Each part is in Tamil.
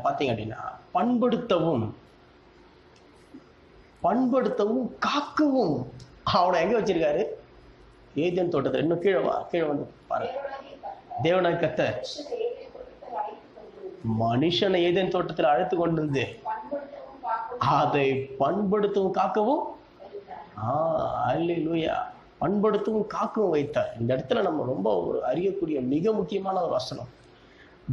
பார்த்தீங்க அப்படின்னா பண்படுத்தவும் பண்படுத்தவும் காக்கவும் அவனை எங்க வச்சிருக்காரு? ஏதேன் தோட்டத்தில். இன்னும் கீழே வந்து பாருங்க. தேவனாய் கர்த்தர் மனுஷனை ஏதேன் தோட்டத்தில் அழைத்து கொண்டு வந்து அதை பண்படுத்தவும் காக்கவும் அல்லேலூயா, பண்படுத்தவும் காக்கவும் வைத்தார். இந்த இடத்துல நம்ம ரொம்ப ஒரு அறியக்கூடிய மிக முக்கியமான ஒரு வசனம்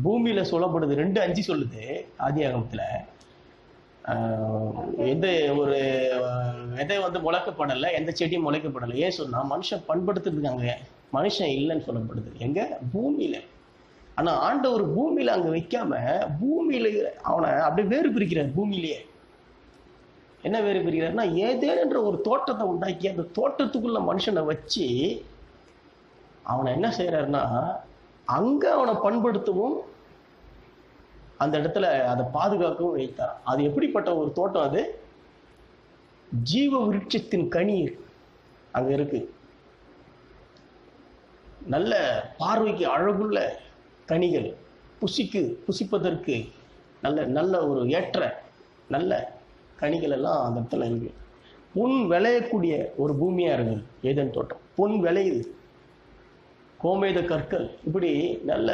பூமியில சொல்லப்படுது. 2:5 சொல்லுது ஆதியாகமத்துல. எந்த ஒரு விதை வந்து முளைக்கப்படலை, எந்த செடியும் முளைக்கப்படலை. ஏன் சொன்னா மனுஷன் பண்படுத்துறதுக்கு அங்க மனுஷன் இல்லைன்னு சொல்லப்படுது. எங்க? பூமியில. ஆனா ஆண்டவர் பூமியில அங்க வைக்காம பூமியில அவனை அப்படியே வேறு பிரிக்கிறார். பூமியிலேயே என்ன வேறு பிரிக்கிறார்னா, ஏதேன்ற ஒரு தோட்டத்தை உண்டாக்கி அந்த தோட்டத்துக்குள்ள மனுஷனை வச்சு அவனை என்ன செய்யறாருன்னா அங்க அவனை பண்படுத்தவும் அந்த இடத்துல அதை பாதுகாக்கவும் வைத்தார். அது எப்படிப்பட்ட ஒரு தோட்டம்? அது ஜீவ விருட்சத்தின் கனி அங்க இருக்கு. நல்ல பார்வைக்கு அழகுள்ள கனிகள், புசிப்பதற்கு நல்ல நல்ல ஒரு ஏற்ற நல்ல கனிகள் எல்லாம் அந்த இடத்துல இருக்கு. பொன் விளையக்கூடிய ஒரு பூமியா இருக்குது ஏதேன் தோட்டம். பொன் விளையுது, கோமேத கற்கள், இப்படி நல்ல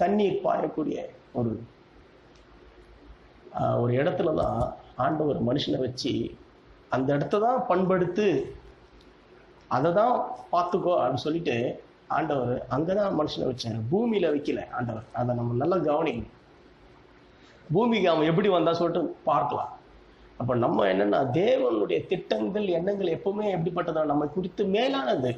தண்ணீர் பாயக்கூடிய ஒரு இடத்துல தான் ஆண்டவர் மனுஷனை வச்சு அந்த இடத்த தான் பண்படுத்து, அதை தான் பார்த்துக்கோ அப்படின்னு சொல்லிட்டு ஆண்டவர் அங்கதான் மனுஷனை வச்சார். பூமியில வைக்கல ஆண்டவர். அதை நம்ம நல்லா கவனிக்கணும். பூமிக்கு அவன் எப்படி வந்தா சொல்லிட்டு பார்க்கலாம். அப்ப நம்ம என்னன்னா தேவனுடைய திட்டங்கள் எண்ணங்கள் எப்பவுமே எப்படிப்பட்டதோ நம்ம குறித்து மேலானது.